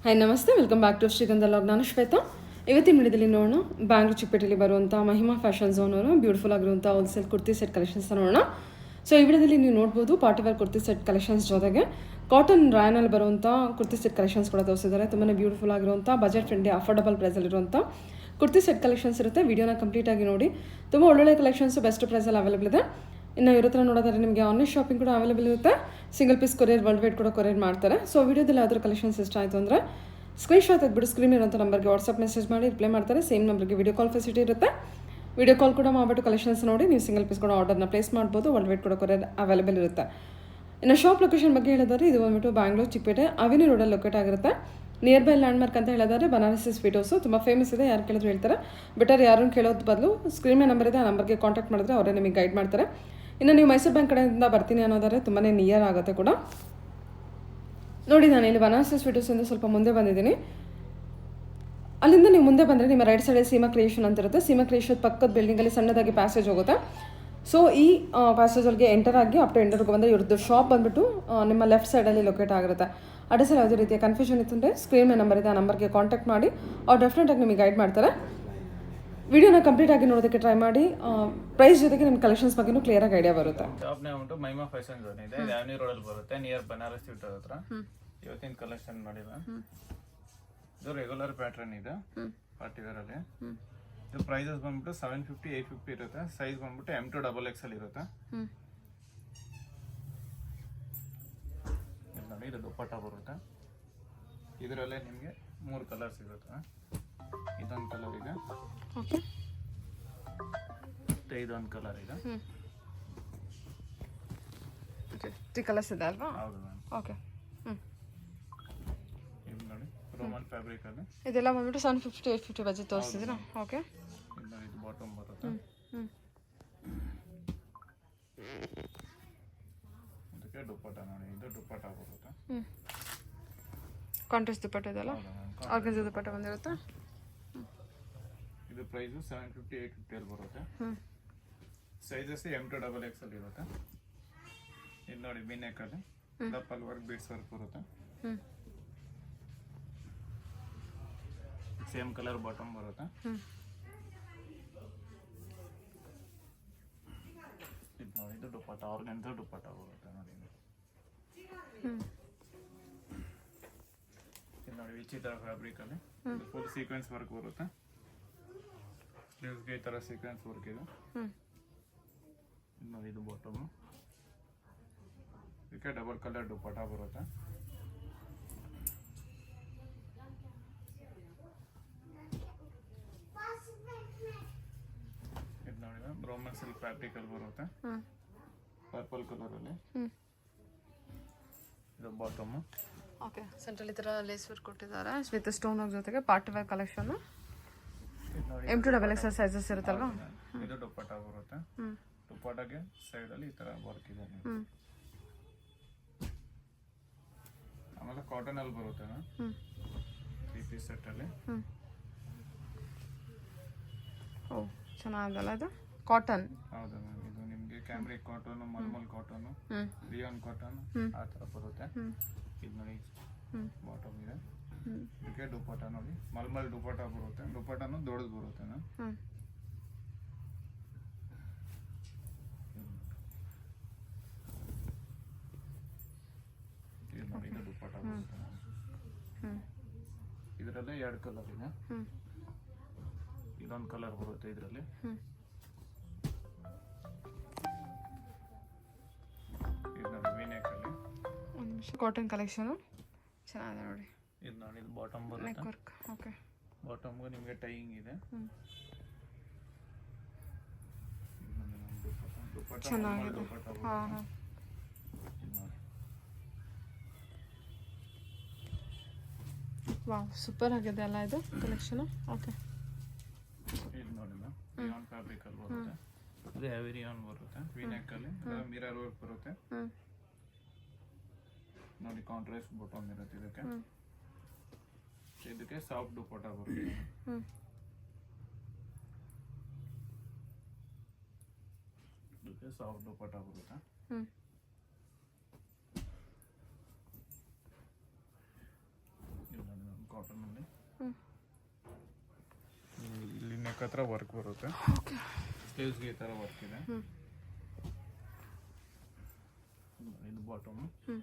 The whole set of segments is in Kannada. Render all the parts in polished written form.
ಹಾಯ್ ನಮಸ್ತೆ, welcome back to Shrigandha log. ನಾನು ಶ್ವೇತಾ. ಇವತ್ತಿನ ವಿಡಿಯೋದಲ್ಲಿ ನೋಡೋಣ ಬ್ಯಾಂಗ್ಳೂರು ಚಿಕ್ಕಪೇಟೆಯಲ್ಲಿ ಬರುವಂಥ ಮಹಿಮಾ ಫ್ಯಾಷನ್ ಝೋನ್ ಅವರು ಬ್ಯೂಟಿಫುಲ್ ಆಗಿರುವಂಥ ಹೋಲ್ಸೇಲ್ ಕುರ್ತಿ ಸೆಟ್ ಕಲೆಕ್ಷನ್ಸ್ ನೋಡೋಣ. ಸೊ ಈ ವಿಡಿಯೋದಲ್ಲಿ ನೀವು ನೋಡ್ಬೋದು party wear kurti set collections ಜೊತೆಗೆ ಕಾಟನ್ ರಾಯನಲ್ಲಿ ಬರುವಂಥ ಕುರ್ತಿ ಸೆಟ್ ಕಲೆಕ್ಷನ್ಸ್ ಕೂಡ ತೋರಿಸಿದ್ದಾರೆ. ತುಂಬಾ ಬ್ಯೂಟಿಫುಲ್ ಆಗಿರುವಂಥ ಬಜೆಟ್ ಫ್ರೆಂಡ್ಲಿ ಅಫೋರ್ಡಬಲ್ ಪ್ರೈಸಲ್ಲಿರುವಂಥ ಕುರ್ತಿ ಸೆಟ್ ಕಲೆಕ್ಷನ್ಸ್ ಇರುತ್ತೆ. ವಿಡಿಯೋನ ಕಂಪ್ಲೀಟಾಗಿ ನೋಡಿ. ತುಂಬ ಒಳ್ಳೊಳ್ಳೆ ಕಲೆಕ್ಷನ್ಸ್ ಬೆಸ್ಟ್ ಪ್ರೈಸಲ್ಲಿ ಅವೈಲೇಬಲ್ ಇದೆ. ಇನ್ನು ಇರೋ ಥರ ನೋಡೋದಾದ್ರೆ ನಿಮಗೆ ಆನ್ಲೈನ್ ಶಾಪಿಂಗ್ ಕೂಡ ಅವೈಲೇಬಲ್ ಇರುತ್ತೆ. Single piece courier world wide ಕೂಡ ಕೊರಿಯರ್ ಮಾಡ್ತಾರೆ. ಸೊ ವಿಡಿಯೋದಲ್ಲಿ ಯಾವ್ದಾದ್ರು ಕಲೆಕ್ಷನ್ಸ್ ಇಷ್ಟ ಆಯಿತು ಅಂದರೆ ಸ್ಕ್ರೀನ್ಶಾಟ್ ತೆಗೆದ್ಬಿಟ್ಟು ಸ್ಕ್ರೀನ್ ಇರೋಂಥ ನಂಬರ್ಗೆ ವಾಟ್ಸಪ್ ಮೆಸೇಜ್ ಮಾಡಿ ರಿಪ್ಲೈ ಮಾಡ್ತಾರೆ. ಸೇಮ್ ನಂಬರ್ಗೆ ವಿಡಿಯೋ ಕಾಲ್ ಫೆಸಿಲಿಟಿ ಇರುತ್ತೆ. ವಿಡಿಯೋ ಕಾಲ್ ಕೂಡ ಮಾಡಿಬಿಟ್ಟು ಕಲೆಕ್ಷನ್ಸ್ ನೋಡಿ ನೀವು ಸಿಂಗಲ್ ಪೀಸ್ ಕೂಡ ಆರ್ಡರ್ನ ಪ್ಲೇಸ್ ಮಾಡ್ಬೋದು. ವರ್ಲ್ಡ್ ವೈಡ್ ಕೂಡ ಕೊರಿಯರ್ ಅವೈಲೇಬಲ್ ಇರುತ್ತೆ. ಇನ್ನು ಶಾಪ್ ಲೊಕೇಶನ್ ಬಗ್ಗೆ ಹೇಳಿದರೆ ಇದು ಬಂದ್ಬಿಟ್ಟು ಬ್ಯಾಂಗ್ಳೂರು ಚಿಕ್ಕಪೇಟೆ ಅವೆನ್ಯೂ ರೋಡಲ್ಲಿ ಲೊಕೇಟ್ ಆಗಿರುತ್ತೆ. ನಿಯರ್ ಬೈ ಲ್ಯಾಂಡ್ಮಾರ್ಕ್ ಅಂತ ಹೇಳಿದರೆ ಬನಾರಸಿ ಸ್ವೀಟ್ ಹೌಸು ತುಂಬ ಫೇಮಸ್ ಇದೆ. ಯಾರು ಕೇಳಿದ್ರು ಹೇಳ್ತಾರೆ. ಬೆಟರ್ ಯಾರನ್ನು ಕೇಳೋದು ಬದಲು ಸ್ಕ್ರೀನ್ ನಂಬರ್ ಇದೆ, ಆ ನಂಬರ್ಗೆ ಕಾಂಟ್ಯಾಕ್ಟ್ ಮಾಡಿದ್ರೆ ಅವರೇ ನಿಮಗೆ ಗೈಡ್ ಮಾಡ್ತಾರೆ. ಇನ್ನು ನೀವು ಮೈಸೂರು ಬ್ಯಾಂಕ್ ಕಡೆಯಿಂದ ಬರ್ತೀನಿ ಅನ್ನೋದಾದ್ರೆ ತುಂಬಾ ನಿಯರ್ ಆಗುತ್ತೆ ಕೂಡ. ನೋಡಿ, ನಾನು ಇಲ್ಲಿ ಬನಾರಸಿ ಸ್ವೀಟ್ ಹೌಸಿಂದ ಸ್ವಲ್ಪ ಮುಂದೆ ಬಂದಿದ್ದೀನಿ. ಅಲ್ಲಿಂದ ನೀವು ಮುಂದೆ ಬಂದರೆ ನಿಮ್ಮ ರೈಟ್ ಸೈಡ್ ಸೀಮಾ ಕ್ರಿಯೇಷನ್ ಅಂತ ಇರುತ್ತೆ. ಸೀಮಾ ಕ್ರಿಯೇಷನ್ ಪಕ್ಕದ ಬಿಲ್ಡಿಂಗಲ್ಲಿ ಸಣ್ಣದಾಗಿ ಪ್ಯಾಸೇಜ್ ಹೋಗುತ್ತೆ. ಸೊ ಈ ಪ್ಯಾಸೇಜಲ್ಲಿ ಎಂಟರ್ ಆಗಿ ಅಪ್ ಟು ಎಂಟರ್ಗೆ ಬಂದರೆ ಇವ್ರದ್ದು ಶಾಪ್ ಬಂದುಬಿಟ್ಟು ನಿಮ್ಮ ಲೆಫ್ಟ್ ಸೈಡಲ್ಲಿ ಲೊಕೇಟ್ ಆಗಿರುತ್ತೆ. ಅಡ್ರೆಸ್ಸಲ್ಲಿ ಯಾವುದೇ ರೀತಿಯ ಕನ್ಫ್ಯೂಷನ್ ಇತ್ತು ಅಂದರೆ ಸ್ಕ್ರೀನ್ ನಂಬರ್ ಇದೆ, ಆ ನಂಬರ್ಗೆ ಕಾಂಟ್ಯಾಕ್ಟ್ ಮಾಡಿ ಅವ್ರು ಡೆಫಿನೆಟಾಗಿ ನಿಮಗೆ ಗೈಡ್ ಮಾಡ್ತಾರೆ. ವಿಡಿಯೋನ ಕಂಪ್ಲೀಟ್ ಆಗಿ ನೋಡೋದಕ್ಕೆ ಟ್ರೈ ಮಾಡಿ. ಪ್ರೈಸ್ ಜೊತೆಗೆ ನಿಮ್ಮ ಕಲೆಕ್ಷನ್ಸ್ ಬಗ್ಗೆನೂ ಕ್ಲಿಯರ್ ಆಗಿ ಐಡಿಯಾ ಬರುತ್ತೆ. ಶಾಪ್ ನೇಮ್ ಉಂಟು ಮಹಿಮಾ ಫ್ಯಾಷನ್ ಝೋನ್ ಇದೆ. ಅವೆನ್ಯೂ ರೋಡ್ ಅಲ್ಲಿ ಬರುತ್ತೆ, ನಿಯರ್ ಬನಾರಸ್ ಸ್ವೀಟ್ ಹತ್ರ. ಇವತ್ತಿನ ಕಲೆಕ್ಷನ್ ನೋಡಿಲ್ಲ, ಇದು ರೆಗ್ಯುಲರ್ ಪ್ಯಾಟರ್ನ್ ಇದೆ ಪಾರ್ಟಿ ವೇರ್ ಅಲ್ಲಿ. ಇದು ಪ್ರೈಸಸ್ ಬಂದ್ಬಿಟ್ಟು 750 850 ಇರುತ್ತೆ. ಸೈಜ್ ಬಂದ್ಬಿಟ್ಟು M2 XXL ಇರುತ್ತೆ. ನೋಡಿ, ಇದು ದುಪ್ಪಟ್ಟ ಬರುತ್ತೆ. ಇದರಲ್ಲೇ ನಿಮಗೆ 3 ಕಲರ್ ಸಿಗುತ್ತೆ. ಇದೊಂದು ಕಲರ್ ಇದೆ, ಇದೊಂದು ಕಲರ್ ಇದೆ. ತ್ರೀ ಕಲರ್ಸ್ ಇದೆ ಅಲ್ವಾ? ಹೌದು ಮ್ಯಾಮ್. ಓಕೆ. ಇದು ನೋಡಿ, ರೋಮನ್ ಫ್ಯಾಬ್ರಿಕ್ ಅಲ್ಲಿ. ಇದೆಲ್ಲ ಬಂದ್ಬಿಟ್ಟು 750 850 ಬಜೆಟ್ ತೋರಿಸ್ತಿದ್ದೀರಾ? ಓಕೆ. ಇದು ಬಾಟಮ್ ಬರುತ್ತೆ. ಇದಕ್ಕೆ ದುಪ್ಪಟ್ಟ ನೋಡಿ, ಇದು ದುಪ್ಪಟ್ಟ ಬರುತ್ತೆ. ಕಾಂಟ್ರಾಸ್ಟ್ ದುಪ್ಪಟ್ಟ ಇದೆಲ್ಲ, ಆರ್ಗನ್ಜಾ ದುಪ್ಪಟ್ಟ ಬಂದಿರುತ್ತೆ. ಇದು ಪ್ರೈಸ್ 750 850 ಅಲ್ಲಿ ಬರುತ್ತೆ. ಸೈಜಸ್ M2 XXL ಇರುತ್ತೆ. ಇದು ನೋಡಿ, ಬಿನೆಕ್ ಅಲ್ಲಿ ಡಬಲ್ ವರ್ಕ್ ಬೀಡ್ಸ್ ವರ್ಕ್ ಬರುತ್ತೆ. ಸೇಮ್ ಕಲರ್ ಬಾಟಮ್ ಬರುತ್ತೆ. ಇದು ನೋಡಿ, ಇದು ದುಪ್ಪಟ್ಟ ಆರ್ಗನ್ಜಾ ದುಪ್ಪಟ್ಟ ಬರುತ್ತೆ ನೋಡಿ. ಇದು ನೋಡಿ, ವಿಚಿತ್ರ ಫ್ಯಾಬ್ರಿಕ್ ಅಲ್ಲಿ ಫುಲ್ ಸೀಕ್ವೆನ್ಸ್ ವರ್ಕ್ ಬರುತ್ತೆ. ಸ್ಲೀವ್ಸ್ಗೆ ಈ ಥರ ಸೀಕ್ವೆನ್ಸ್ ವರ್ಕ್ ಇದೆ. ನೋಡಿ, ಇದು ಬಾಟಮ್. ಇದಕ್ಕೆ ಡಬಲ್ ಕಲರ್ ದುಪ್ಪಟ್ಟ ಬರುತ್ತೆ. ಇದು ನೋಡಿ, ರೋಮನ್ ಸಿಲ್ಕ್ ಫ್ಯಾಬ್ರಿಕ್ ಅಲ್ಲಿ ಬರುತ್ತೆ, ಪರ್ಪಲ್ ಕಲರ್ ಅಲ್ಲಿ. ಇದು ಬಾಟಮ್. ಓಕೆ. ಸೆಂಟ್ರಲ್ಲಿ ಈ ಥರ ಲೇಸ್ ವರ್ಕ್ ಕೊಟ್ಟಿದ್ದಾರೆ ವಿತ್ ಸ್ಟೋನ್ ಜೊತೆಗೆ party wear collection. M2 XXL sizes ಇರುತ್ತಲ್ವಾ? ಇದು ದುಪ್ಪಟ್ಟ ಬರುತ್ತೆ. ದುಪ್ಪಟ್ಟಗೆ ಸೈಡ್ ಅಲ್ಲಿ ಈ ತರ ವರ್ಕ್ ಇದೆ. ಆಮೇಲೆ ಕಾಟನ್ ಅಲ್ಲಿ ಬರುತ್ತೆ 3 ಪೀಸ್ ಸೆಟ್ ಅಲ್ಲಿ. ಓ, ಚೆನ್ನಾಗಲ್ಲ ಇದು ಕಾಟನ್? ಹೌದು ಮ್ಯಾಮ್. ಇದು ನಿಮಗೆ cambric cotton, mulmul cotton, rayon cotton ಆ ತರ ಬರುತ್ತೆ. ಇದು ನೋಡಿ, ಬಾಟಮ್ ಇದೆ. ಇದಕ್ಕೆ ದುಪ್ಪಟ್ಟ ನೋಡಿ, ಮಲ್ಮಲ್ ದುಪ್ಪಟ್ಟ ಬರುತ್ತೆ. ದುಪ್ಪಟ್ಟನು ದೊಡ್ಡದು ಬರುತ್ತೆ. ಇದು ನೋಡಿ, ಇದು ದುಪ್ಪಟ್ಟ ಬರುತ್ತೆ. ಇದರಲ್ಲೇ 2 ಕಲರ್ ಇದೆ. ಇದೊಂದು ಕಲರ್ ಬರುತ್ತೆ ಇದರಲ್ಲಿ. ಇದು ನೋಡಿ, ವಿನೆಕ್ ಅಲ್ಲಿ ಕಾಟನ್ ಕಲೆಕ್ಷನ್ ಚೆನ್ನಾಗಿದೆ ನೋಡಿ. ಇದು ನೋಡಿ, ಇದು ಬಾಟಮ್ ಬರುತ್ತೆ. ವರ್ಕ್. ಓಕೆ. ಬಾಟಮ್ಗೆ ನಿಮಗೆ ಟೈಯಿಂಗ್ ಇದೆ. ಚೆನ್ನಾಗಿದೆ. ಹಾಂ ಹಾಂ. ವಾವ್, ಸೂಪರ್ ಆಗಿದೆ ಅಲ್ಲ ಇದು ಕಲೆಕ್ಷನ್. ಓಕೆ. ಇದು ನೋಡಿ ಮ್ಯಾಮ್, ರಿಯಾನ್ ಫ್ಯಾಬ್ರಿಕ್ ಅಲ್ಲಿ ಬರುತ್ತೆ. ಇದು ಹೆವಿ ರಿಯಾನ್ ಬರುತ್ತೆ. ವಿನೆಕ್ ಅಲ್ಲಿ ಮಿರರ್ ವರ್ಕ್ ಬರುತ್ತೆ ನೋಡಿ. ಕಾಂಟ್ರಾಸ್ಟ್ ಬಾಟಮ್ ಇರುತ್ತೆ ಇದಕ್ಕೆ. ಇದಕ್ಕೆ ಸಾಫ್ಟ್ ದುಪ್ಪಟ್ಟ ಬರುತ್ತೆ. ಇದಕ್ಕೆ ಸಾಫ್ಟ್ ದುಪ್ಪಟ್ಟ ಬರುತ್ತೆ. ಕಾಟನಲ್ಲಿ. ಹ್ಞೂ ಇಲ್ಲಿ ನೆಕ್ ಹತ್ರ ವರ್ಕ್ ಬರುತ್ತೆ. ಓಕೆ. ಸ್ಲೀವ್ಸ್ಗೆ ಈ ಥರ ವರ್ಕ್ ಇದೆ. ಹ್ಞೂ ಇದು ಬಾಟಮು. ಹ್ಞೂ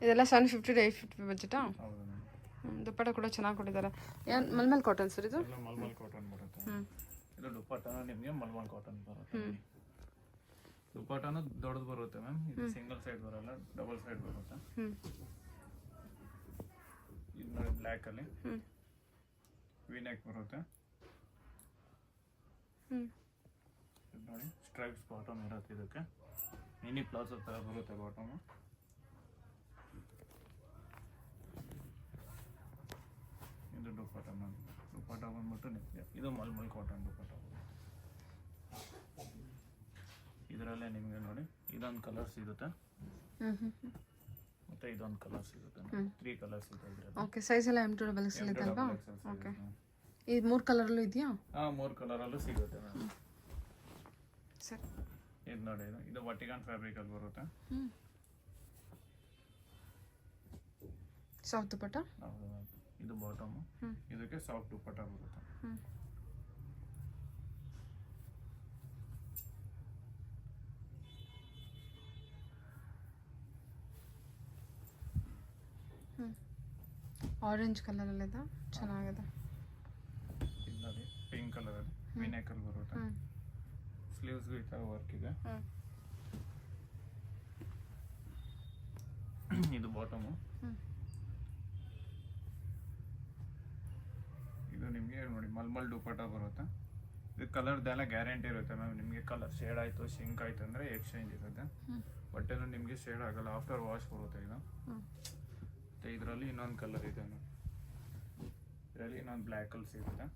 ಇದೆಲ್ಲ 750 to 850 ಬಜೆಟಾ? ಹೌದು ಮ್ಯಾಮ್. ದುಪ್ಪಟ್ಟ ಕೂಡ ಚೆನ್ನಾಗಿ ಕೊಟ್ಟಿದ್ದಾರೆ. ಏನು ಮಲ್ಮಲ್ ಕಾಟನ್ ಸರ್ ಇದು? ಎಲ್ಲ ಮಲ್ಮಲ್ ಕಾಟನ್ ಬರುತ್ತೆ. ಹ್ಞೂ ಇದು ದುಪ್ಪಟ್ಟನ ನಿಮಗೆ ಮಲ್ಮಲ್ ಕಾಟನ್ ಬರುತ್ತೆ. ದುಪ್ಪಟ್ಟನು ದೊಡ್ಡದು ಬರುತ್ತೆ ಮ್ಯಾಮ್. ಇದು ಸಿಂಗಲ್ ಸೈಡ್ ಬರಲ್ಲ, ಡಬಲ್ ಸೈಡ್ ಬರುತ್ತೆ. ಹ್ಞೂ ಇದು ನೋಡಿ ಬ್ಲ್ಯಾಕಲ್ಲಿ ಹ್ಞೂ ವಿ ನೆಕ್ ಬರುತ್ತೆ. ಹ್ಞೂ ಇದು ನೋಡಿ ಸ್ಟ್ರೈಪ್ಸ್ ಬಾಟಮ್ ಇರುತ್ತೆ. ಇದಕ್ಕೆ ಮಿನಿ ಪ್ಲಾಜೋ ಥರ ಬರುತ್ತೆ ಬಾಟಮು. ಇದು ದುಪ್ಪಟ್ಟ ಮ್ಯಾಮ್. ದುಪ್ಪಟ್ಟ ಬಂದ್ಬಿಟ್ಟು ನಿಮಗೆ ಇದು ಮಲ್ಮಲ್ ಕಾಟನ್ ದುಪ್ಪಟ್ಟ. ಇದರಲ್ಲೇ ನಿಮಗೆ ನೋಡಿ ಇದೊಂದು ಕಲರ್ ಸಿಗುತ್ತೆ, ಹ್ಞೂ ಹ್ಞೂ ಮತ್ತೆ ಇದೊಂದು ಕಲರ್ ಸಿಗುತ್ತೆ. 3 ಕಲರ್ಸ್ ಇದೆ ಇದರಲ್ಲಿ. ಓಕೆ. ಸೈಜ್ ಎಲ್ಲ M2 XL ಇದೆ ಅಲ್ವಾ? ಓಕೆ. ಈ 3 ಕಲರಲ್ಲೂ ಇದೆಯಾ? ಹಾಂ 3 ಕಲರಲ್ಲೂ ಸಿಗುತ್ತೆ ಮ್ಯಾಮ್. ಸರಿ. ಇದು ನೋಡಿ ಇದು ವಟಿಕಾನ್ ಫ್ಯಾಬ್ರಿಕಲ್ಲಿ ಬರುತ್ತೆ. ಹ್ಞೂ ಸಾಫ್ಟ್ ದುಪ್ಪಟ್ಟ? ಹೌದು ಮ್ಯಾಮ್. ಇದು ಬಾಟಮು. ಇದಕ್ಕೆ ಸಾಫ್ಟ್ ದುಪ್ಪಟ್ಟ ಬರುತ್ತೆ. ಹ್ಞೂ ಹ್ಞೂ ಆರೆಂಜ್ ಕಲರಲ್ಲಿದೆ, ಚೆನ್ನಾಗಿದೆ. ಇದು ನೋಡಿ ಪಿಂಕ್ ಕಲರಲ್ಲಿ ವಿನೆಕಲ್ಲಿ ಬರುತ್ತೆ. ಹ್ಞೂ ಸ್ಲೀವ್ಸ್ಗೂ ಈ ಥರ ವರ್ಕ್ ಇದೆ. ಹ್ಞೂ ಇದು ಬಾಟಮು. ಹ್ಞೂ ಇದು ನಿಮಗೆ ನೋಡಿ ಮಲ್ಮಲ್ ದುಪ್ಪಟ್ಟ ಬರುತ್ತೆ. ಇದು ಕಲರ್ದೆಲ್ಲ ಗ್ಯಾರಂಟಿ ಇರುತ್ತೆ ಮ್ಯಾಮ್. ನಿಮಗೆ ಕಲರ್ ಶೇಡ್ ಆಯಿತು, ಶಿಂಕ್ ಆಯಿತು ಅಂದರೆ ಎಕ್ಸ್ಚೇಂಜ್ ಇರುತ್ತೆ. ಬಟ್ಟೆನೂ ನಿಮಗೆ ಶೇಡ್ ಆಗಲ್ಲ, ಆಫ್ಟರ್ ವಾಶ್ ಬರುತ್ತೆ ಇದು. ಮತ್ತು ಇದರಲ್ಲಿ ಇನ್ನೊಂದು ಕಲರ್ ಇದೆ ಮ್ಯಾಮ್. ಇದರಲ್ಲಿ ಇನ್ನೊಂದು ಬ್ಲ್ಯಾಕಲ್ಲಿ ಸಿಗುತ್ತೆ.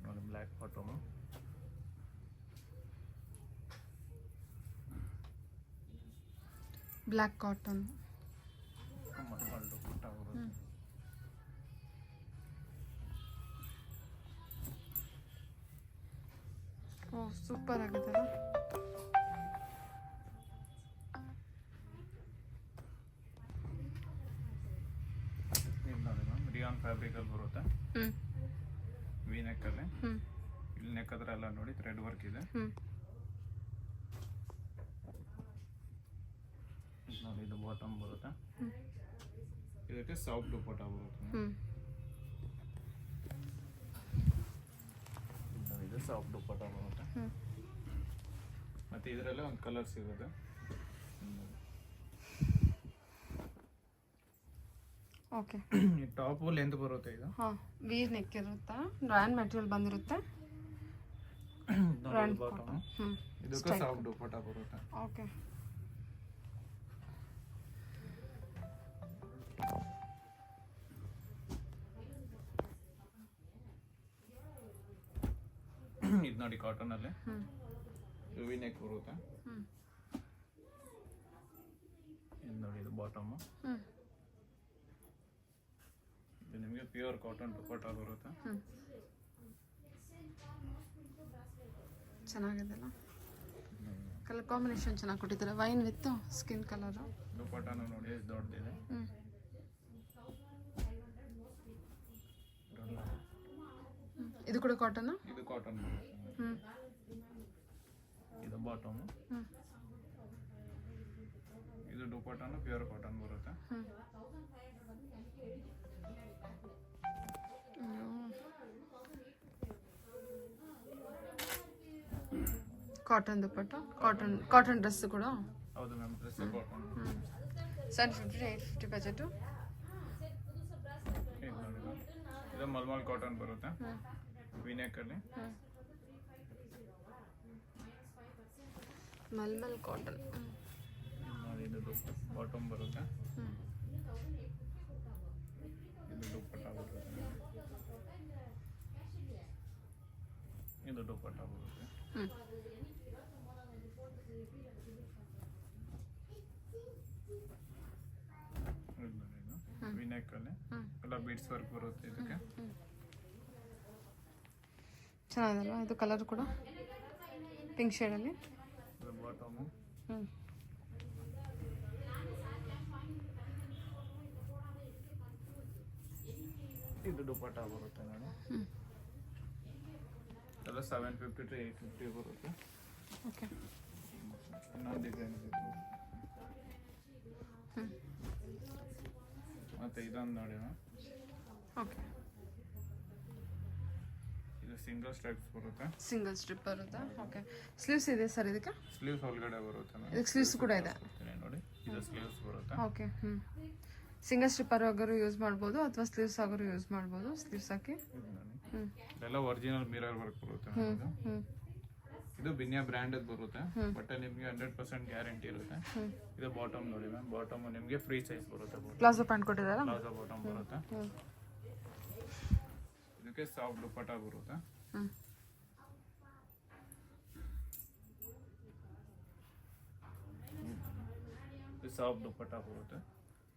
ನೋಡಿ black bottom. Black cotton. Mulmul dupatta ಬರುತ್ತೆ. ಓ ಸೂಪರ್ ಆಗಿದೆಲ್ಲ. ಇದು ನೋಡಿ ಮ್ಯಾಮ್ ರಿಯಾನ್ ಫ್ಯಾಬ್ರಿಕಲ್ಲಿ ಬರುತ್ತೆ. ಹ್ಞೂ ವಿ ನೆಕ್ಕಲ್ಲಿ. ಹ್ಞೂ ಇಲ್ಲಿ ನೆಕ್ ಹತ್ರ ಎಲ್ಲ ನೋಡಿ ಥ್ರೆಡ್ ವರ್ಕ್ ಇದೆ. ಹ್ಞೂ ಇದು ನೋಡಿ ಇದು ಬಾಟಮ್ ಬರುತ್ತೆ. ಇದಕ್ಕೆ ಸಾಫ್ಟ್ ದುಪ್ಪಟ್ಟ ಬರುತ್ತೆ. ಹ್ಞೂ ಇದು ಸಾಫ್ಟ್ ದುಪ್ಪಟ್ಟ ಬರುತ್ತೆ. ಹ್ಞೂ ಮತ್ತು ಇದರಲ್ಲೇ ಒಂದು ಕಲರ್ ಸಿಗುತ್ತೆ. ಓಕೆ. ಈ ಟಾಪು ಲೆಂತ್ ಬರುತ್ತೆ ಇದು. ಹಾಂ ವೀರ್ ನೆಕ್ ಇರುತ್ತೆ, ರ್ಯಾನ್ ಮೆಟೀರಿಯಲ್ ಬಂದಿರುತ್ತೆ. ಬಾಟಮ್. ಹ್ಞೂ ಇದಕ್ಕೆ ಸಾಫ್ಟ್ ದುಪ್ಪಟ್ಟ ಬರುತ್ತೆ. ಓಕೆ. ಇದು ನೋಡಿ ಕಾಟನಲ್ಲಿ ವಿ ನೆಕ್ ಬರುತ್ತೆ. ಹ್ಞೂ ಇದು ನೋಡಿ ಇದು ಬಾಟಮು. ಹ್ಞೂ ಇದು ನಿಮಗೆ ಪ್ಯೂರ್ ಕಾಟನ್ ದುಪ್ಪಟ್ಟ ಬರುತ್ತೆ. ಹ್ಞೂ ಚೆನ್ನಾಗಿದೆಲ್ಲ. ಕಲರ್ ಕಾಂಬಿನೇಷನ್ ಚೆನ್ನಾಗಿ ಕೊಟ್ಟಿದ್ದಾರೆ. Wine with skin colour. ದುಪ್ಪಟ್ಟನು ನೋಡಿ ಎಷ್ಟು ದೊಡ್ಡದಿದೆ. ಹ್ಞೂ ಇದು ಕೂಡ ಕಾಟನ್? ಇದು ಕಾಟನ್ ಬರುತ್ತೆ. ಹ್ಞೂ ಇದು ಬಾಟಮು. ಹ್ಞೂ ಇದು ದುಪ್ಪಟ್ಟನು ಪ್ಯೂರ್ ಕಾಟನ್ ಬರುತ್ತೆ. ಹ್ಞೂ ಕಾಟನ್ ದುಪ್ಪಟ್ಟ, ಕಾಟನ್ ಡ್ರೆಸ್ ಕೂಡ. ಹೌದು ma'am. Dress cotton. 750 to 850 budget. ಇದು ನೋಡಿ ಮ್ಯಾಮ್. ಇದು ಮಲ್ಮಲ್ ಕಾಟನ್ ಬರುತ್ತೆ. ವಿ ನೆಕ್ಕಲ್ಲಿ. ಮಲ್ಮಲ್ ಕಾಟನ್. ನೋಡಿ ಇದು ಬಾಟಮ್ ಬರುತ್ತೆ. ಇದು ದುಪ್ಪಟ್ಟ ಬರುತ್ತೆ. ಇದು ದುಪ್ಪಟ್ಟ ಬರುತ್ತೆ. ವಿ ನೆಕ್ಕಲ್ಲಿ ಎಲ್ಲ ಬೀಡ್ಸ್ ವರ್ಕ್ ಬರುತ್ತೆ ಇದಕ್ಕೆ. ಚೆನ್ನಾಗಿದಲ್ಲ ಇದು ಕಲರ್ ಕೂಡ ಪಿಂಕ್ ಶೇಡಲ್ಲಿ. ಇದು ಬಾಟಮು. ಹ್ಞೂ ದುಪ್ಪಟ್ಟ ಬರುತ್ತೆ ನೋಡಿ. ಎಲ್ಲ 750 to 850 ಬರುತ್ತೆ. ಓಕೆ. ಇನ್ನೊಂದು ಡಿಸೈನ್ ಇದೆ. ಮತ್ತೆ ಇದೊಂದು ನೋಡಿ ಮ್ಯಾಮ್. ಓಕೆ. ಇದು ಸಿಂಗಲ್ ಸ್ಟ್ರೈಪ್ಸ್ ಬರುತ್ತೆ. ಸಿಂಗಲ್ ಸ್ಟ್ರಿಪ್ ಬರುತ್ತಾ? ಓಕೆ. ಸ್ಲೀವ್ಸ್ ಇದೆ ಸರ್ ಇದಕ್ಕೆ? ಸ್ಲೀವ್ಸ್ ಒಳಗಡೆ ಬರುತ್ತೆ ಮ್ಯಾಮ್. ಇದಕ್ಕೆ ಸ್ಲೀವ್ಸ್ ಕೂಡ ಇದೆ ನೋಡಿ. ಇದು ಸ್ಲೀವ್ಸ್ ಬರುತ್ತೆ. ಓಕೆ. ಸಿಂಗಲ್ ಸ್ಟ್ರಿಪ್ ಆಗೋರು ಯೂಸ್ ಮಾಡ್ಬೋದು ಅಥವಾ ಸ್ಲೀವ್ಸ್ ಆಗೋರು ಯೂಸ್ ಮಾಡ್ಬೋದು. ಸ್ಲೀವ್ಸ್ ಹಾಕಿ. ಇದೆಲ್ಲ ಒರಿಜಿನಲ್ ಮಿರರ್ ವರ್ಕ್ ಬರುತ್ತೆ. ಇದು ಬಿನ್ಯಾ ಬ್ರ್ಯಾಂಡ್ ಬರುತ್ತೆ. ಬಟ್ ನಿಮಗೆ 100% ಗ್ಯಾರಂಟಿ ಇರುತ್ತೆ. ಇದು ಬಾಟಮ್ ನೋಡಿ ಮ್ಯಾಮ್. ಬಾಟಮ್ ನಿಮಗೆ ಫ್ರೀ ಸೈಜ್ ಬರುತ್ತೆ. ಪ್ಲಾಜೋ ಪ್ಯಾಂಟ್ ಕೊಟ್ಟಿದ್ದಾರಾ? ಪ್ಲಾಜೋ ಬಾಟಮ್ ಬರುತ್ತೆ. ಇದಕ್ಕೆ ಸಾಫ್ಟ್ ದುಪ್ಪಟ್ಟ ಬರುತ್ತೆ. ಇದು ಸಾಫ್ಟ್ ದುಪ್ಪಟ್ಟ ಬರುತ್ತೆ.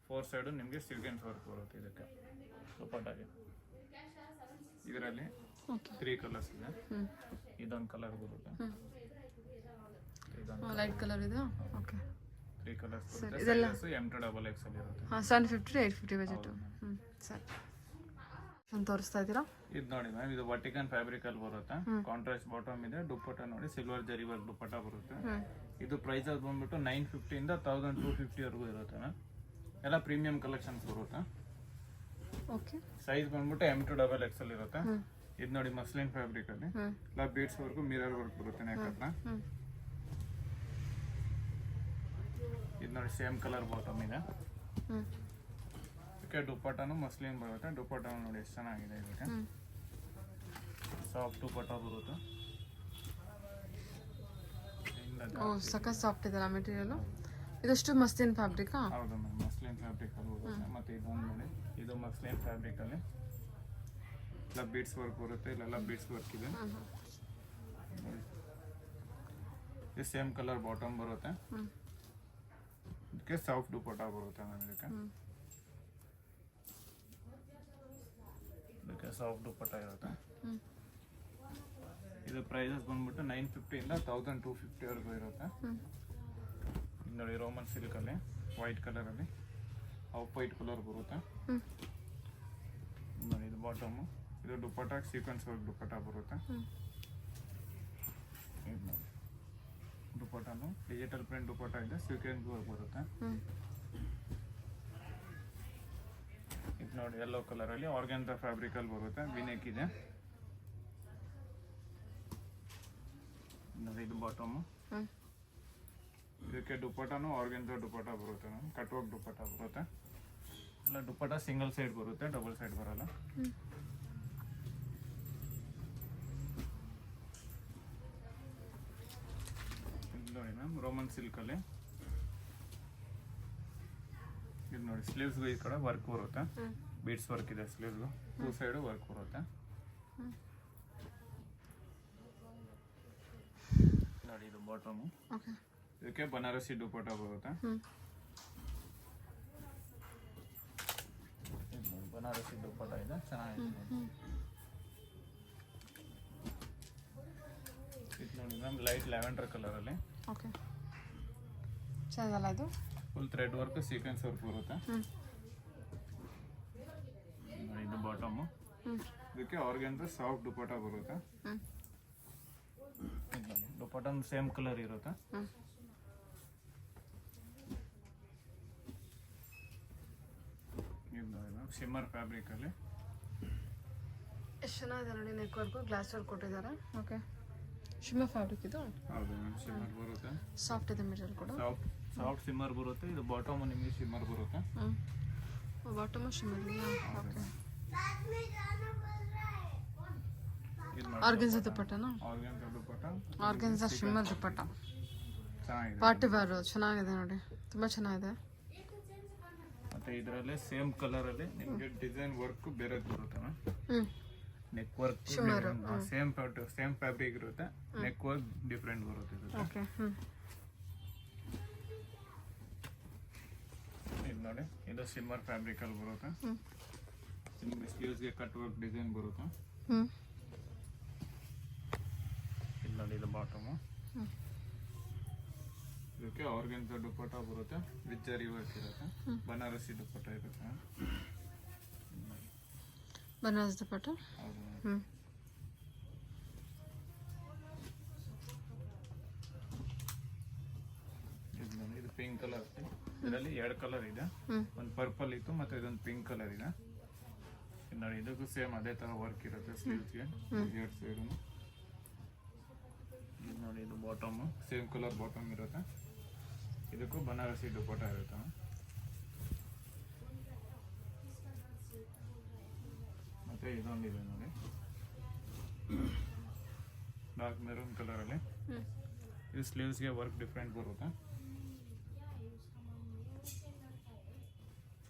4 ಸೈಡು ನಿಮಗೆ ಸಿಲ್ಕನ್ ವರ್ಕ್ ಬರುತ್ತೆ ಇದಕ್ಕೆ ದುಪ್ಪಟ್ಟಾಗೆ. ಇದರಲ್ಲಿ 3 ಕಲರ್ಸ್ ಇದೆ. ಇದೊಂದು ಕಲರ್ ಬರುತ್ತೆ. ಲೈಟ್ ಕಲರ್ ಇದೆ. ಓಕೆ. 3 ಕಲರ್ಸ್ ಸರಿ, ಬರುತ್ತೆ. ಇದೆಲ್ಲ M to XXL ಇರುತ್ತೆ. 750 to 850 ಬಜೆಟ್. ಸರಿ. ತೋರಿಸ್ತಾ ಇದ್ದೀರಾ? ಇದು ನೋಡಿ ಮ್ಯಾಮ್. ಇದು ವರ್ಟಿಕನ್ ಫ್ಯಾಬ್ರಿಕ್ ಅಲ್ಲಿ ಬರುತ್ತೆ. ಕಾಂಟ್ರಾಸ್ಟ್ ಬಾಟಮ್ ಇದೆ. ದುಪ್ಪಟ್ಟ ನೋಡಿ ಸಿಲ್ವರ್ ಜರಿ ವರ್ಕ್ ದುಪ್ಪಟ್ಟ ಬರುತ್ತೆ. ಇದು ಪ್ರೈಸ್ ಅದು ಬಂದ್ಬಿಟ್ಟು 950 ಇಂದ 1250 ವರೆಗೂ ಇರುತ್ತೆ ಮ್ಯಾಮ್. ಎಲ್ಲ ಪ್ರೀಮಿಯಂ ಕಲೆಕ್ಷನ್ಸ್ ಬರುತ್ತೆ. ಓಕೆ. ಸೈಜ್ ಬಂದ್ಬಿಟ್ಟು M to XXL ಇರುತ್ತೆ. ಇದು ನೋಡಿ ಮಸ್ಲಿನ್ ಫ್ಯಾಬ್ರಿಕ್ ಅಲ್ಲಿ ಎಲ್ಲ ಬೀಡ್ಸ್ ವರ್ಕ್ ಮಿರರ್ ವರ್ಕ್ ಬರುತ್ತೆ ನೆಕ್ ಹತ್ರ. ಇದು ನೋಡಿ ಸೇಮ್ ಕಲರ್ ಬಾಟಮ್ ಇದೆ. ಇದಕ್ಕೆ ದುಪ್ಪಟ್ಟನು ಮಸ್ಲಿನ್ ಬರುತ್ತೆ. ದುಪ್ಪಟ್ಟನು ನೋಡಿ ಎಷ್ಟು ಚೆನ್ನಾಗಿದೆ. ಇದಕ್ಕೆ ಸಾಫ್ಟ್ ದುಪ್ಪಟ್ಟ ಬರುತ್ತೆ. ಸಖತ್ ಸಾಫ್ಟ್ ಇದೆಲ್ಲ ಮೆಟೀರಿಯಲ್. ಇದಷ್ಟು ಮಸ್ಲಿನ್ ಫ್ಯಾಬ್ರಿಕಾ? ಹೌದು ಮ್ಯಾಮ್. ಮಸ್ಲಿನ್ ಫ್ಯಾಬ್ರಿಕ್ ಅಲ್ಲಿ ಬರುತ್ತೆ. ಮತ್ತೆ ಇದೊಂದು ನೋಡಿ. ಇದು ಮಸ್ಲಿನ್ ಫ್ಯಾಬ್ರಿಕ್ ಅಲ್ಲಿ ಎಲ್ಲ ಬೀಡ್ಸ್ ವರ್ಕ್ ಬರುತ್ತೆ. ಇಲ್ಲೆಲ್ಲ ಬೀಡ್ಸ್ ವರ್ಕ್ ಇದೆ. ಇದು ಸೇಮ್ ಕಲರ್ ಬಾಟಮ್ ಬರುತ್ತೆ. ಇದಕ್ಕೆ ಸಾಫ್ಟ್ ದುಪ್ಪಟ್ಟ ಬರುತ್ತೆ ಮ್ಯಾಮ್. ಇದಕ್ಕೆ ಸಾಫ್ಟ್ ದುಪ್ಪಟ್ಟ ಇರುತ್ತೆ. ಇದು ಪ್ರೈಸಸ್ ಬಂದ್ಬಿಟ್ಟು 950 ಇಂದ 1250 ವರೆಗೂ ಇರುತ್ತೆ. ನೋಡಿ ರೋಮನ್ ಸಿಲ್ಕ್ ಅಲ್ಲಿ ವೈಟ್ ಕಲರ್ ಅಲ್ಲಿ ಆಫ್ ವೈಟ್ ಕಲರ್ ಬರುತ್ತೆ. ನೋಡಿ ಇದು ಬಾಟಮ್. ಇದು ದುಪ್ಪಟ್ಟ ಸೀಕ್ವೆನ್ಸ್ ವರ್ಕ್ ದುಪ್ಪಟ್ಟ ಬರುತ್ತೆ. ದುಪ್ಪಟ್ಟನು ಡಿಜಿಟಲ್ ಪ್ರಿಂಟ್ ದುಪ್ಪಟ್ಟ ಇದೆ. ಸೀಕ್ವೆನ್ಸ್ ವರ್ಕ್ ಬರುತ್ತೆ. ಇದು ನೋಡಿ ಯೆಲ್ಲೋ ಕಲರ್ ಅಲ್ಲಿ ಆರ್ಗ್ಯಾನ್ಜಾ ಫ್ಯಾಬ್ರಿಕ್ ಅಲ್ಲಿ ಬರುತ್ತೆ. ವಿನೆಕ್ ಇದೆ. ನೋಡಿ ಇದು ಬಾಟಮ್. ಇದಕ್ಕೆ ದುಪ್ಪಟ್ಟನು ಆರ್ಗ್ಯಾನ್ಜಾ ದುಪ್ಪಟ್ಟ ಬರುತ್ತೆ. ಕಟ್ ವರ್ಕ್ ದುಪ್ಪಟ್ಟ ಬರುತ್ತೆ. ಎಲ್ಲ ದುಪ್ಪಟ್ಟ ಸಿಂಗಲ್ ಸೈಡ್ ಬರುತ್ತೆ. ಡಬಲ್ ಸೈಡ್ ಬರಲ್ಲ. ನೋಡಿ ಮ್ಯಾಮ್ ರೋಮನ್ ಸಿಲ್ಕ್ ಅಲ್ಲಿ ಇದು ನೋಡಿ ಸ್ಲೀವ್ಸ್ ಈ ಕಡೆ ವರ್ಕ್ ಬರುತ್ತೆ. ಬೀಡ್ಸ್ ವರ್ಕ್ ಇದೆ ಸ್ಲೀವ್ಸ್. 2 ಸೈಡು ವರ್ಕ್ ಬರುತ್ತೆ. ನೋಡಿ ಇದು ಬಾಟಮ್. ಇದಕ್ಕೆ ಬನಾರಸಿ ದುಪ್ಪಟ್ಟ ಬರುತ್ತೆ. ಬನಾರಸಿ ದುಪ್ಪಟ್ಟ ಇದೆ. ಚೆನ್ನಾಗಿದೆ. ಇದು ನೋಡಿ ಮ್ಯಾಮ್ ಲೈಟ್ ಲ್ಯಾವೆಂಡರ್ ಕಲರ್ ಅಲ್ಲಿ. ಓಕೆ. ಚೆನ್ನಾಗಲ್ಲ ಇದು? Full thread work sequence work ಬರುತ್ತೆ. ಇದು ಬಾಟಮ್. ಇದಕ್ಕೆ ಆರ್ಗ್ಯಾನ್ಜಾ ಸಾಫ್ಟ್ ದುಪ್ಪಟ್ಟ ಬರುತ್ತೆ. ದುಪ್ಪಟ್ಟ ಸೇಮ್ ಕಲರ್ ಇರುತ್ತೆ. ಶಿಮ್ಮರ್ ಫ್ಯಾಬ್ರಿಕ್ ಅಲ್ಲಿ ಎಷ್ಟು ಚೆನ್ನಾಗಿದೆ ನೋಡಿ. ನೆಕ್ ವರ್ಕು ಗ್ಲಾಸ್ ವರ್ಕ್ ಕೊಟ್ಟಿದ್ದಾರೆ. ಓಕೆ. ಶಿಮ್ಮರ್ ಫ್ಯಾಬ್ರಿಕ್ ಇದು? ಹೌದು ಮ್ಯಾಮ್. ಶಿಮ್ಮರ್ ಬರುತ್ತೆ. ಸಾಫ್ಟ್ ಇದೆ ಮೆಟೀರಿಯಲ್ ಕೂಡ. ಸಾಫ್ಟ್ ಶಿಮ್ಮರ್ ಬರುತ್ತೆ. ಇದು ಬಾಟಮ್ ನಿಮಗೆ ಶಿಮ್ಮರ್ ಬರುತ್ತೆ. Bottom shimmer. ಓಕೆ. ಇದು ಆರ್ಗನ್ಜಾ ದುಪ್ಪಟ್ಟನಾ? ಆರ್ಗ್ಯಾನ್ಜಾ ದುಪ್ಪಟ್ಟ. ಆರ್ಗನ್ಜಾ ಶಿಮ್ಮರ್ ದುಪ್ಪಟ್ಟ. ಚೆನ್ನಾಗಿದೆ. ಪಾರ್ಟಿ ವೇರ್ ಚೆನ್ನಾಗಿದೆ ನೋಡಿ. ತುಂಬಾ ಚೆನ್ನಾಗಿದೆ. ಮತ್ತೆ ಇದರಲ್ಲೇ ಸೇಮ್ ಕಲರ್ ಅಲ್ಲಿ ನಿಮಗೆ ಡಿಸೈನ್ ವರ್ಕ್ ಬೇರೆ ಬರುತ್ತೆ ma'am. Neck work same fabric ಇರುತ್ತೆ. ನೆಕ್ ವರ್ಕ್ ಡಿಫ್ರೆಂಟ್ ಬರುತ್ತೆ. ಓಕೆ. ಇದು ನೋಡಿ ಇದು ಶಿಮ್ಮರ್ ಫ್ಯಾಬ್ರಿಕ್ ಅಲ್ಲಿ ಬರುತ್ತೆ. ನಿಮಗೆ ಸ್ಲೀವ್ಸ್ಗೆ ಕಟ್ ವರ್ಕ್ ಡಿಸೈನ್ ಬರುತ್ತೆ. ಇದು ನೋಡಿ ಇದು ಬಾಟಮ್. ಇದಕ್ಕೆ ಆರ್ಗನ್ಜಾ ದುಪ್ಪಟ್ಟ ಬರುತ್ತೆ. ವಿತ್ ಜರಿ ವರ್ಕ್ ಇರುತ್ತೆ. ಬನಾರಸಿ ದುಪ್ಪಟ್ಟ ಇರುತ್ತೆ. ಬನಾರಸ್ ದುಪ್ಪಟ್ಟ. ಹೌದು ಮೇಡಮ್. ಹ್ಞೂ ಇದು ನೋಡಿ, ಇದು ಪಿಂಕ್ ಕಲರ್ ಇದರಲ್ಲಿ 2 ಕಲರ್ ಇದೆ. ಹ್ಞೂ ಒಂದು ಪರ್ಪಲ್ ಇತ್ತು ಮತ್ತೆ ಇದೊಂದು ಪಿಂಕ್ ಕಲರ್ ಇದೆ. ಇದು ನೋಡಿ, ಇದಕ್ಕೂ ಸೇಮ್ ಅದೇ ತರ ವರ್ಕ್ ಇರುತ್ತೆ ಸ್ಲೀವ್ಸ್ಗೆ 2 ಸೈಡ್. ಇದು ನೋಡಿ, ಇದು ಬಾಟಮ್ ಸೇಮ್ ಕಲರ್ ಬಾಟಮ್ ಇರುತ್ತೆ. ಇದಕ್ಕೂ ಬನಾರಸಿ ದುಪ್ಪಟ್ಟ ಇರುತ್ತೆ. ಮತ್ತೆ ಇದೊಂದಿದೆ ನೋಡಿ, ಡಾರ್ಕ್ ಮೆರೂನ್ ಕಲರಲ್ಲಿ. ಹ್ಞೂ ಇದು ಸ್ಲೀವ್ಸ್ಗೆ ವರ್ಕ್ ಡಿಫ್ರೆಂಟ್ ಬರುತ್ತೆ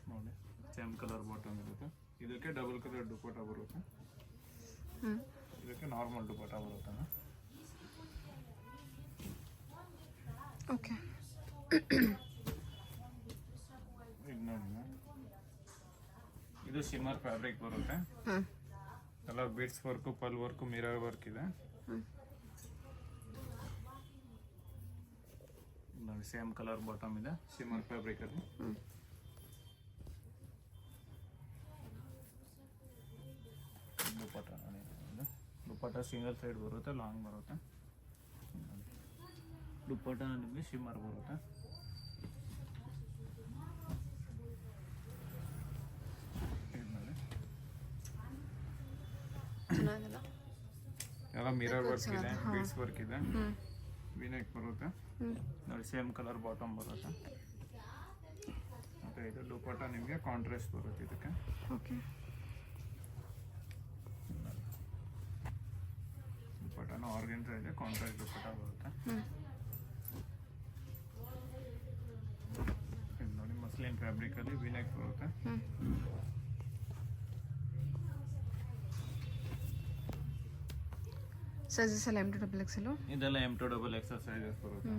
ನೋಡಿ, ಸೇಮ್ ಕಲರ್ ಬಾಟಮ್ ಇರುತ್ತೆ. ಇದಕ್ಕೆ ಡಬಲ್ ಕಲರ್ ದುಪ್ಪಟ್ಟ ಬರುತ್ತೆ, ಹ್ಞೂ ಇದಕ್ಕೆ ನಾರ್ಮಲ್ ದುಪ್ಪಟ್ಟ ಬರುತ್ತೆ. ಓಕೆ. ಇದು ನೋಡಿ, ಇದು ಶಿಮ್ಮರ್ ಫ್ಯಾಬ್ರಿಕ್ ಬರುತ್ತೆ. ಹ್ಞೂ ಎಲ್ಲ beads work, pearl work, mirror work ಇದೆ. ಹ್ಞೂ ನೋಡಿ, ಸೇಮ್ ಕಲರ್ ಬಾಟಮ್ ಇದೆ ಶಿಮ್ಮರ್ ಫ್ಯಾಬ್ರಿಕ್ ಅಲ್ಲಿ. ಹ್ಞೂ ದುಪ್ಪಟ್ಟ ನೋಡಿ, ಇದು ದುಪ್ಪಟ್ಟ ಸಿಂಗಲ್ ಸೈಡ್ ಬರುತ್ತೆ, ಲಾಂಗ್ ಬರುತ್ತೆ. ದುಪ್ಪಟ್ಟ ನಿಮಗೆ ಶಿಮ್ಮರ್ ಬರುತ್ತೆ. ಇದು ನೋಡಿ, ಚೆನ್ನಾಗಿಲ್ಲ. ಎಲ್ಲ ಮಿರರ್ ವರ್ಕ್ ಇದೆ, ಬೀಡ್ಸ್ ವರ್ಕ್ ಇದೆ, ಹ್ಞೂ ವಿನೆಕ್ ಬರುತ್ತೆ. ಹ್ಞೂ ನೋಡಿ, ಸೇಮ್ ಕಲರ್ ಬಾಟಮ್ ಬರುತ್ತೆ. ಮತ್ತೆ ಇದು ದುಪ್ಪಟ್ಟ ನಿಮಗೆ ಕಾಂಟ್ರಾಸ್ಟ್ ಬರುತ್ತೆ ಇದಕ್ಕೆ. ಓಕೆ. ದುಪ್ಪಟ್ಟನು ಆರ್ಗೆನ್ಸಾ ಇದೆ, ಕಾಂಟ್ರಾಸ್ಟ್ ದುಪ್ಪಟ್ಟ ಬರುತ್ತೆ. ಹ್ಞೂ ಇದು ನೋಡಿ, ಮಸ್ಲಿನ್ ಫ್ಯಾಬ್ರಿಕ್ ಅಲ್ಲಿ ವಿನೆಕ್ ಬರುತ್ತೆ. ಹ್ಞೂ ಸೈಜಸ್ ಎಲ್ಲ M2 XL. ಇದೆಲ್ಲ M2 ಸೈಜಸ್ ಬರುತ್ತೆ.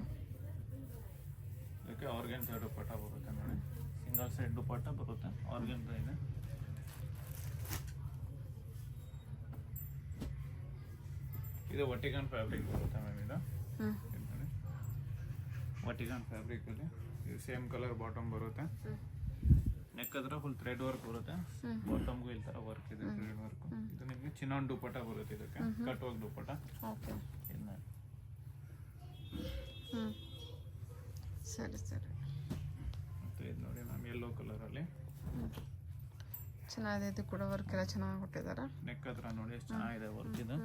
ಇದಕ್ಕೆ ಆರ್ಗೆನ್ಸಾ ದುಪ್ಪಟ್ಟ ಬರುತ್ತೆ ನೋಡಿ, ಸಿಂಗಲ್ ಸೈಡ್ ದುಪ್ಪಟ್ಟ ಬರುತ್ತೆ, ಆರ್ಗೆನ್ಸಾ ಇದೆ. ಇದು ವಟಿಕನ್ ಫ್ಯಾಬ್ರಿಕ್ ಬರುತ್ತೆ ಮ್ಯಾಮ್. ಇದು ಹ್ಞೂ ನೋಡಿ, ವಟಿಕನ್ ಫ್ಯಾಬ್ರಿಕ್ ಅಲ್ಲಿ ಇದು ಸೇಮ್ ಕಲರ್ ಬಾಟಮ್ ಬರುತ್ತೆ. ನೆಕ್ ಹತ್ರ ಫುಲ್ ಥ್ರೆಡ್ ವರ್ಕ್ ಬರುತ್ತೆ, ಬಾಟಮ್ಗೂ ಈ ತರ ವರ್ಕ್ ಇದೆ, ಥ್ರೆಡ್ ವರ್ಕ್. ಇದು ನಿಮಗೆ ಚಿನಾನ್ ದುಪ್ಪಟ್ಟ ಬರುತ್ತೆ, ಇದಕ್ಕೆ ಕಟ್ ವರ್ಕ್ ದುಪ್ಪಟ್ಟ. ಓಕೆ. ಇದು ನೋಡಿ. ಹ್ಞೂ ಸರಿ ಸರಿ. ಮತ್ತೆ ಇದು ನೋಡಿ ಮ್ಯಾಮ್, ಯೆಲ್ಲೋ ಕಲರ್ ಅಲ್ಲಿ. ಚೆನ್ನಾಗಿದೆ, ಇದು ಕೂಡ ವರ್ಕ್ ಎಲ್ಲ ಚೆನ್ನಾಗಿ ಕೊಟ್ಟಿದ್ದಾರೆ. ನೆಕ್ ಹತ್ರ ನೋಡಿ ಎಷ್ಟು ಚೆನ್ನಾಗಿದೆ ವರ್ಕ್ ಇದು.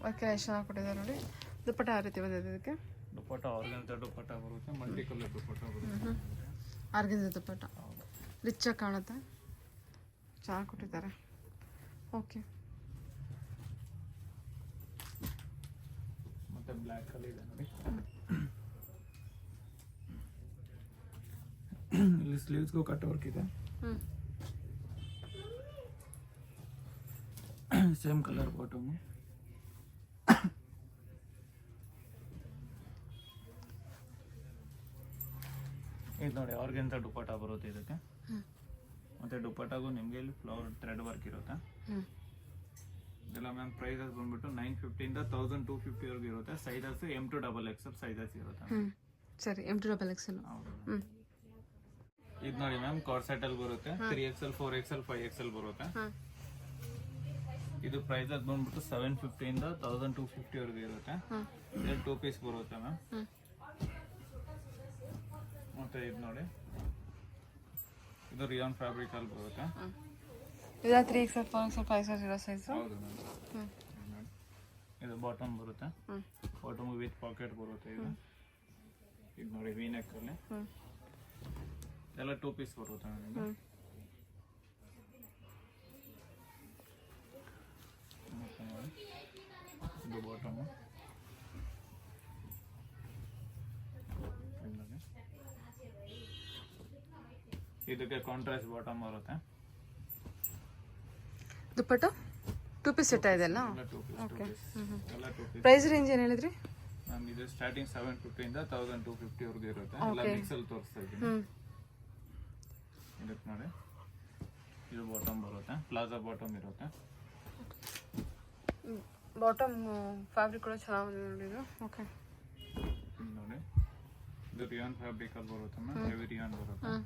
ವರ್ಕ್ ಎಲ್ಲ ಎಷ್ಟು ಚೆನ್ನಾಗಿ ಕೊಟ್ಟಿದ್ದಾರೆ ನೋಡಿ. ದುಪ್ಪಟ್ಟ ಯಾವ ರೀತಿ ಬಂದಿದೆ ಇದಕ್ಕೆ? ದುಪ್ಪಟ್ಟ ಆರ್ಗನ್ಸಾ ದುಪ್ಪಟ್ಟ ಬರುತ್ತೆ, ಮಲ್ಟಿ ಕಲರ್ ದುಪ್ಪಟ್ಟ ಬರುತ್ತೆ. ಆರ್ಗನ್ಸಾ ದುಪ್ಪಟ್ಟ ಹೌದು. ರಿಚಾಗಿ ಕಾಣುತ್ತೆ, ಚೆನ್ನಾಗಿ ಕೊಟ್ಟಿದ್ದಾರೆ. ಓಕೆ. ಮತ್ತೆ ಬ್ಲ್ಯಾಕ್ ಅಲ್ಲಿ ಇದೆ ನೋಡಿ. ಇಲ್ಲಿ ಸ್ಲೀವ್ಸ್ಗೂ ಕಟ್ ವರ್ಕ್ ಇದೆ, ಹ್ಞೂ ಸೇಮ್ ಕಲರ್ ಬಾಟಮ್. ಇದು ನೋಡಿ, ಆರ್ಗೆನ್ಸಾ ದುಪ್ಪಟ್ಟ ಬರುತ್ತೆ ಇದಕ್ಕೆ. ಮತ್ತೆ ದುಪ್ಪಟ್ಟಾಗೂ ನಿಮಗೆ ಇಲ್ಲಿ ಫ್ಲವರ್ ಥ್ರೆಡ್ ವರ್ಕ್ ಇರುತ್ತೆ. ಹ್ಞೂ ಇದೆಲ್ಲ ಮ್ಯಾಮ್ ಪ್ರೈಸಸ್ ಬಂದ್ಬಿಟ್ಟು 950 ಇಂದ 1250 ವರೆಗೂ ಇರುತ್ತೆ. ಸೈಜಸ್ M2 XL ಸೈಜಸ್ ಇರುತ್ತೆ. ಹ್ಞೂ ಸರಿ. M2 XL. ಹೌದು. ಹ್ಞೂ ಇದು ನೋಡಿ ಮ್ಯಾಮ್, ಕಾರ್ಸೆಟ್ ಅಲ್ಲಿ ಬರುತ್ತೆ, 3XL 4XL 5XL ಬರುತ್ತೆ. ಹಾಂ ಇದು ಪ್ರೈಸಸ್ ಬಂದ್ಬಿಟ್ಟು 750 ಇಂದ 1250 ವರೆಗೂ ಇರುತ್ತೆ. ಹಾಂ ಇದು 2 ಪೀಸ್ ಬರುತ್ತೆ ಮ್ಯಾಮ್. ಹ್ಞೂ ಮತ್ತೆ ಇದು ನೋಡಿ, ಇದು ರಿಯಾನ್ ಫ್ಯಾಬ್ರಿಕ್ ಅಲ್ಲಿ ಬರುತ್ತೆ. ಹಾಂ ಇದು 3XL 4XL 5XL ಇರೋ ಸೈಜು. ಹೌದು ಮ್ಯಾಮ್. ಹ್ಞೂ ಇದು ಬಾಟಮ್ ಬರುತ್ತೆ, ಹ್ಞೂ ಬಾಟಮ್ ವಿತ್ ಪಾಕೆಟ್ ಬರುತ್ತೆ. ಇದು ಇದು ನೋಡಿ, ವಿ ನೆಕ್ ಅಲ್ಲಿ ಹ್ಞೂ ಎಲ್ಲ 2 ಪೀಸ್ ಬರುತ್ತೆ ಮ್ಯಾಮ್. ಇದು ಹ್ಞೂ ಮತ್ತೆ ನೋಡಿ, ಇದು ಬಾಟಮ್. ಇದಕ್ಕೆ ಕಾಂಟ್ರಾಸ್ಟ್ ಬಾಟಮ್ ಬರುತ್ತೆ. ದುಪ್ಪಟ್ಟ 2 ಪೀಸ್ ಸೆಟ್ ಇದೆಲ್ಲ. ಎಲ್ಲ 2 ಪೀಸ್, 2 ಪೀಸ್, ಎಲ್ಲ 2 ಪೀಸ್. ಪ್ರೈಸ್ ರೇಂಜ್ ಏನು ಹೇಳಿದ್ರಿ? ಮ್ಯಾಮ್ ಇದು ಸ್ಟಾರ್ಟಿಂಗ್ 750 ಇಂದ 1250 ವರೆಗೂ ಇರುತ್ತೆ. ಎಲ್ಲ ಮಿಕ್ಸ್ ಅಲ್ಲಿ ತೋರಿಸ್ತಾ ಇದ್ದೀನಿ. ಹ್ಞೂ ಇದಕ್ಕೆ ನೋಡಿ, ಇದು ಬಾಟಮ್ ಬರುತ್ತೆ, ಪ್ಲಾಜಾ ಬಾಟಮ್ ಇರುತ್ತೆ. ಬಾಟಮ್ ಫ್ಯಾಬ್ರಿಕ್ ಕೂಡ ಚೆನ್ನಾಗಿದೆ ನೋಡಿ ಇದು. ಓಕೆ. ಇದು ನೋಡಿ, ಇದು ರಿಯಾನ್ ಫ್ಯಾಬ್ರಿಕ್ ಅಲ್ಲಿ ಬರುತ್ತೆ ಮ್ಯಾಮ್, ಹೆವಿ ರಿಯಾನ್ ಬರುತ್ತೆ. ಹ್ಞೂ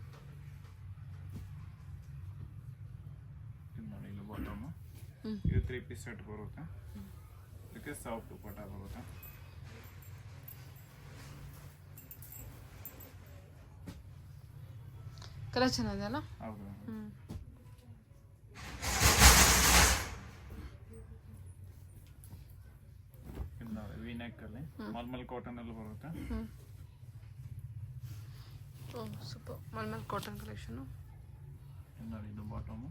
ಇದು 3 ಪೀಸ್ ಸೆಟ್ ಬರುತ್ತೆ. ಇದಕ್ಕೆ ಸಾಫ್ಟ್ ದುಪ್ಪಟ್ಟ ಬರುತ್ತೆ. ಕಲರ್ ಚೆನ್ನಾಗಿದೆ ಅಲ್ಲ? ಹೌದು. ವಿ ನೆಕ್ ಅಲ್ಲಿ ನಾರ್ಮಲ್ ಕಾಟನ್ ಅಲ್ಲಿ ಬರುತ್ತೆ. ಸೂಪರ್. Mulmul cotton collection. ಇದು ಬಾಟಮ್,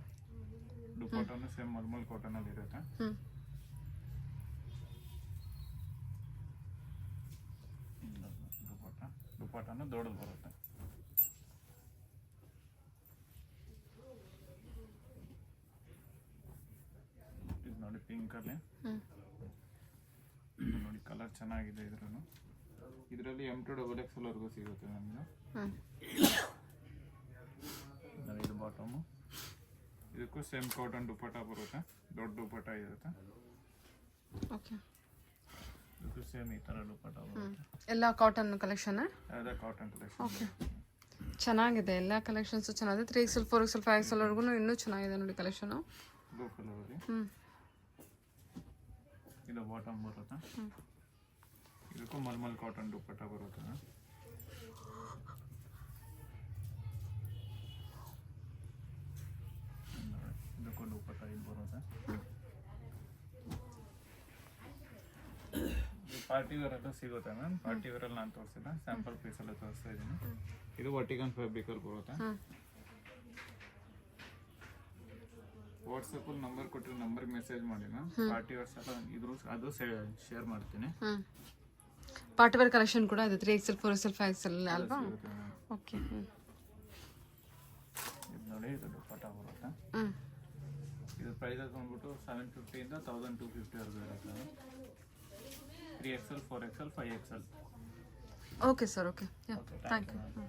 ದುಪ್ಪಟ್ಟನು ಸೇಮ್ ಮಲ್ಮಲ್ ಕಾಟನ್ ಅಲ್ಲಿ ಇರುತ್ತೆ. ದುಪ್ಪಟ್ಟನು ದೊಡ್ಡದು ಬರುತ್ತೆ. ಇದು ನೋಡಿ ಪಿಂಕ್ ಅಲ್ಲಿ. ನೋಡಿ ಕಲರ್ ಚೆನ್ನಾಗಿದೆ. ಇದರಲ್ಲಿ M2XXL ವರೆಗೂ ಸಿಗುತ್ತೆ ನಮಗೆ. ಇದು ಬಾಟಮು. ಇದಕ್ಕೂ ಸೇಮ್ ಕಾಟನ್ ದುಪ್ಪಟ್ಟ ಬರುತ್ತೆ, ದೊಡ್ಡ ದುಪ್ಪಟ್ಟ ಇರುತ್ತೆ. ಓಕೆ. ಇದಕ್ಕೂ ಸೇಮ್ ಈ ಥರ ದುಪ್ಪಟ್ಟ ಬರುತ್ತೆ. ಎಲ್ಲ ಕಾಟನ್ ಕಲೆಕ್ಷನ್? ಅದೇ ಕಾಟನ್ ಕಲೆಕ್ಷನ್. ಓಕೆ, ಚೆನ್ನಾಗಿದೆ. ಎಲ್ಲ ಕಲೆಕ್ಷನ್ಸು ಚೆನ್ನಾಗಿದೆ. 3XL 4XL 5XL ವರೆಗೂ ಇನ್ನೂ ಚೆನ್ನಾಗಿದೆ ನೋಡಿ ಕಲೆಕ್ಷನು. ಬ್ಲೂ ಕಲರಲ್ಲಿ. ಇದು ಬಾಟಮ್ ಬರುತ್ತೆ. ಇದಕ್ಕೂ ಮಲ್ಮಲ್ ಕಾಟನ್ ದುಪ್ಪಟ್ಟ ಬರುತ್ತೆ. ಇದಕ್ಕೂ ದುಪ್ಪಟ್ಟ ಇದು ಬರುತ್ತೆ. ಪಾರ್ಟಿ ವೇರ್ ಎಲ್ಲ ಸಿಗುತ್ತೆ ಮ್ಯಾಮ್. ಪಾರ್ಟಿ ವೇರ್ ಅಲ್ಲಿ ನಾನು ತೋರಿಸಿಲ್ಲ, ಸ್ಯಾಂಪಲ್ ಪೀಸ್ ಎಲ್ಲ ತೋರಿಸ್ತಾ ಇದ್ದೀನಿ. ಇದು ವರ್ಟಿಕನ್ ಫ್ಯಾಬ್ರಿಕ್ ಅಲ್ಲಿ ಬರುತ್ತೆ. ವಾಟ್ಸಪ್ ಅಲ್ಲಿ ನಂಬರ್ ಕೊಟ್ಟಿರೋ ನಂಬರ್ಗೆ ಮೆಸೇಜ್ ಮಾಡಿ ಮ್ಯಾಮ್. ಪಾರ್ಟಿ ವೇರ್ಸ್ ಎಲ್ಲ ಇದ್ರು ಅದು ಶೇರ್ ಮಾಡ್ತೀನಿ. ಪಾರ್ಟಿ ವೇರ್ ಕಲೆಕ್ಷನ್ ಕೂಡ ಇದೆ 3XL 4XL 5XL ಅಲ್ವಾ? ಓಕೆ. ಇದು ನೋಡಿ, ಇದು ದುಪ್ಪಟ್ಟ ಬರುತ್ತೆ. ಇದು ಪ್ರೈಸಸ್ ಬಂದ್ಬಿಟ್ಟು 750 ಇಂದ 1250 ವರೆಗೂ ಇರುತ್ತೆ. 3XL 4XL 5XL. Okay sir. Okay, thank you.